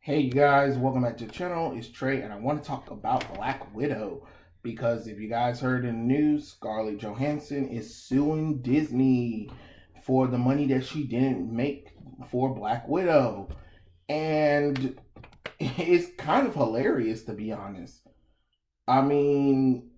Hey you guys, welcome back to the channel. It's Trey and I want to talk about Black Widow because if you guys heard in the news, Scarlett Johansson is suing Disney for the money that she didn't make for Black Widow. And it's kind of hilarious, to be honest. I mean,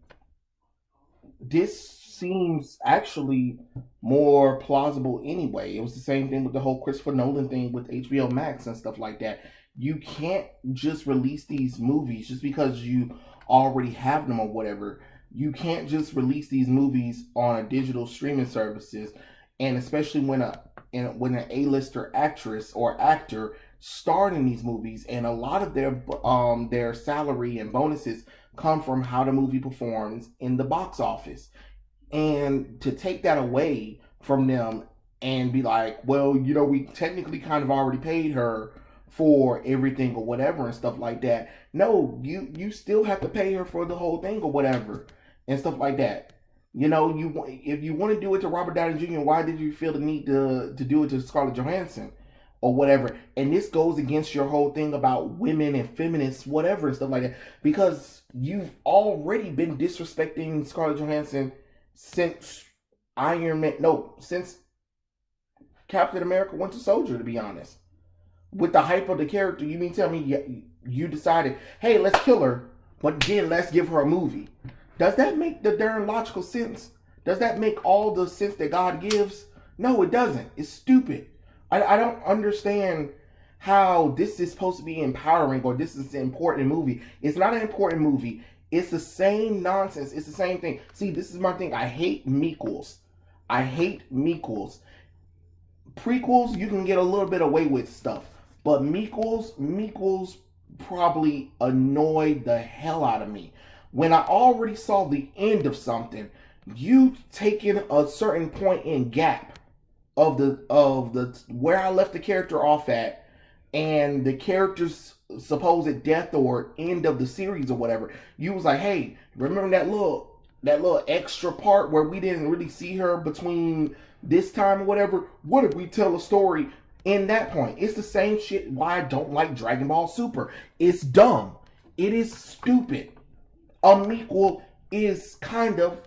this seems actually more plausible anyway. It was the same thing with the whole Christopher Nolan thing with HBO Max and stuff like that. You can't just release these movies just because you already have them or whatever. You can't just release these movies on a digital streaming services, and especially when an A-lister actress or actor starred in these movies, and a lot of their salary and bonuses come from how the movie performs in the box office. And to take that away from them and be like, well, we technically kind of already paid her for everything or whatever and stuff like that. No, you still have to pay her for the whole thing or whatever and stuff like that. If you want to do it to Robert Downey Jr., why did you feel the need to do it to Scarlett Johansson or whatever? And this goes against your whole thing about women and feminists, whatever and stuff like that, because you've already been disrespecting Scarlett Johansson since Iron Man. No, since Captain America Winter Soldier, to be honest. With the hype of the character, you mean tell me you decided, hey, let's kill her, but then let's give her a movie? Does that make the darn logical sense? Does that make all the sense that God gives? No, it doesn't. It's stupid. I don't understand how this is supposed to be empowering or this is an important movie. It's not an important movie. It's the same nonsense. It's the same thing. See, this is my thing. I hate mequels. I hate mequels. Prequels, you can get a little bit away with stuff. But mequels probably annoyed the hell out of me. When I already saw the end of something, you taking a certain point in gap of the where I left the character off at and the character's supposed death or end of the series or whatever. You was like, hey, remember that little extra part where we didn't really see her between this time or whatever? What if we tell a story in that point? It's the same shit why I don't like Dragon Ball Super. It's dumb. It is stupid. A mequel is kind of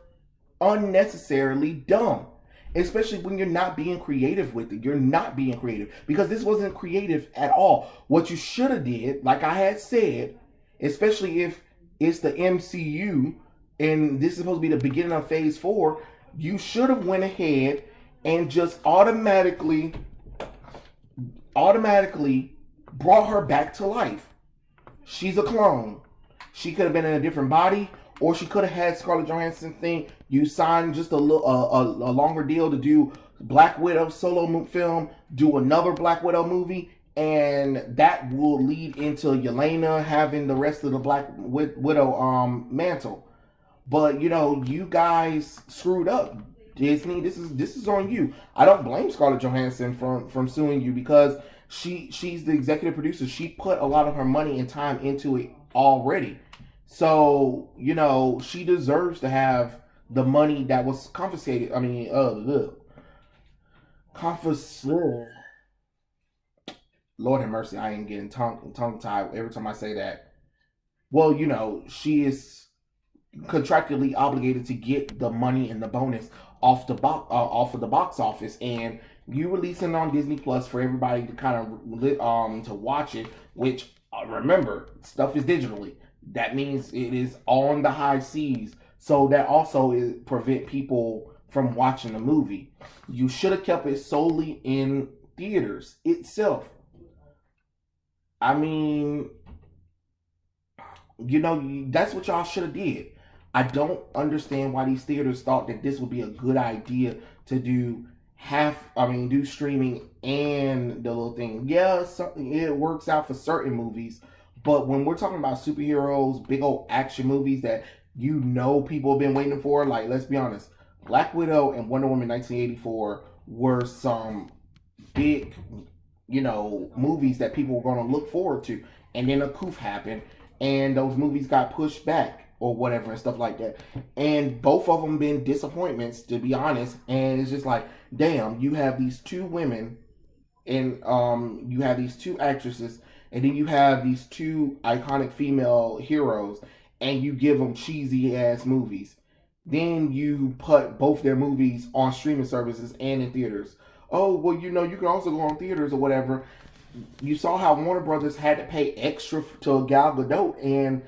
unnecessarily dumb. Especially when you're not being creative with it. You're not being creative. Because this wasn't creative at all. What you should have did, like I had said, especially if it's the MCU and this is supposed to be the beginning of phase 4, you should have went ahead and just automatically brought her back to life. She's a clone. She could have been in a different body, or she could have had Scarlett Johansson thing. You signed just a longer deal to do Black Widow solo film, do another Black Widow movie, and that will lead into Yelena having the rest of the Black Widow mantle. But you guys screwed up. Disney, this is on you. I don't blame Scarlett Johansson from suing you because she's the executive producer. She put a lot of her money and time into it already. So, she deserves to have the money that was confiscated. I mean, Lord have mercy, I ain't getting tongue tied every time I say that. Well, she is contractually obligated to get the money and the bonus off of the box office, and you releasing on Disney Plus for everybody to kind of to watch it. Which remember, stuff is digitally. That means it is on the high seas, so that also is prevent people from watching the movie. You should have kept it solely in theaters itself. I mean, that's what y'all should have did. I don't understand why these theaters thought that this would be a good idea to do streaming and the little thing. Yeah, it works out for certain movies, but when we're talking about superheroes, big old action movies that people have been waiting for, like, let's be honest, Black Widow and Wonder Woman 1984 were some big, movies that people were going to look forward to. And then a coup happened, and those movies got pushed back or whatever and stuff like that. And both of them been disappointments, to be honest. And it's just like, damn, you have these two women and you have these two actresses and then you have these two iconic female heroes, and you give them cheesy ass movies. Then you put both their movies on streaming services and in theaters. Oh, well, you can also go on theaters or whatever. You saw how Warner Brothers had to pay extra to Gal Gadot and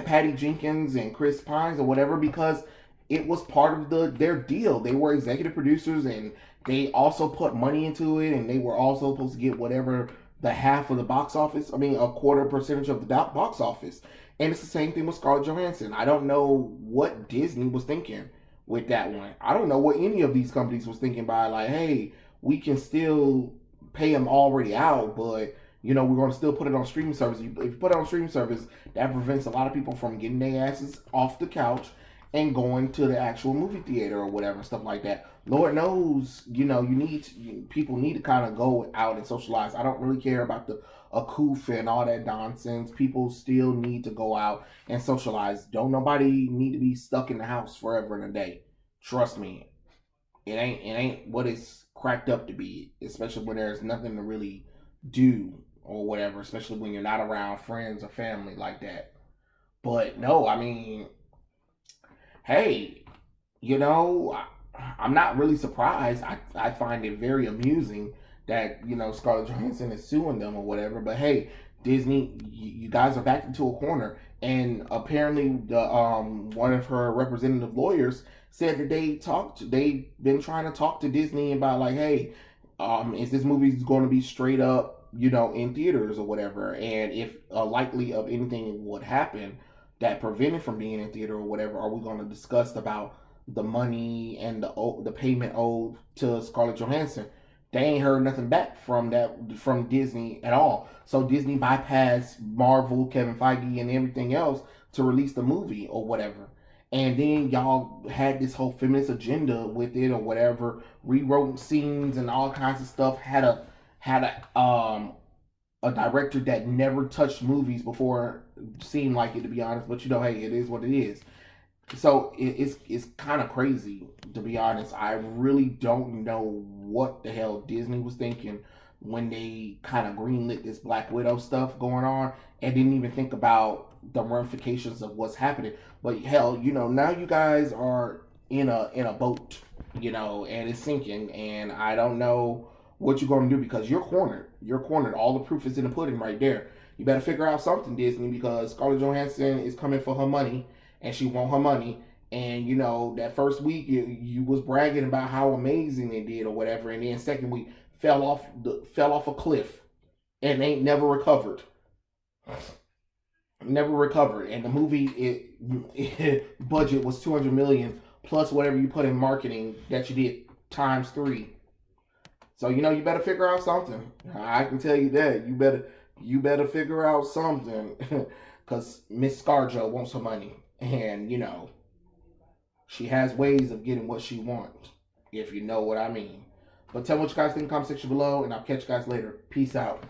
Patty Jenkins and Chris Pines or whatever because it was part of their deal. They were executive producers and they also put money into it, and they were also supposed to get whatever the half of the box office. I mean, a quarter percentage of the box office. And it's the same thing with Scarlett Johansson. I don't know what Disney was thinking with that one. I don't know what any of these companies was thinking by like, hey, we can still pay them already out, but we're going to still put it on streaming service. If you put it on streaming service, that prevents a lot of people from getting their asses off the couch and going to the actual movie theater or whatever, stuff like that. Lord knows, people need to kind of go out and socialize. I don't really care about the ACOOF and all that nonsense. People still need to go out and socialize. Don't nobody need to be stuck in the house forever and a day. Trust me, it ain't what it's cracked up to be, especially when there's nothing to really do or whatever, especially when you're not around friends or family like that. But no, I mean, hey, I'm not really surprised. I find it very amusing that, Scarlett Johansson is suing them or whatever. But hey, Disney, you guys are backed into a corner. And apparently the one of her representative lawyers said that they've been trying to talk to Disney about like, hey, is this movie going to be straight up, in theaters or whatever? And if likely of anything would happen that prevented from being in theater or whatever, are we going to discuss about the money and the payment owed to Scarlett Johansson? They ain't heard nothing back from Disney at all. So Disney bypassed Marvel, Kevin Feige, and everything else to release the movie or whatever. And then y'all had this whole feminist agenda with it or whatever, rewrote scenes and all kinds of stuff. Had a director that never touched movies before seemed like it, to be honest. But hey, it is what it is. So it's kind of crazy, to be honest. I really don't know what the hell Disney was thinking when they kind of greenlit this Black Widow stuff going on and didn't even think about the ramifications of what's happening. But hell, now you guys are in a boat, and it's sinking, and I don't know what you're going to do because you're cornered. You're cornered. All the proof is in the pudding right there. You better figure out something, Disney, because Scarlett Johansson is coming for her money, and she want her money. And that first week you was bragging about how amazing they did or whatever, and then second week fell off a cliff and ain't never recovered. Never recovered. And the movie it budget was $200 million plus whatever you put in marketing that you did times 3. So you better figure out something. I can tell you that you better figure out something because Miss ScarJo wants her money, and she has ways of getting what she wants, if you know what I mean. But tell me what you guys think in the comment section below, and I'll catch you guys later. Peace out.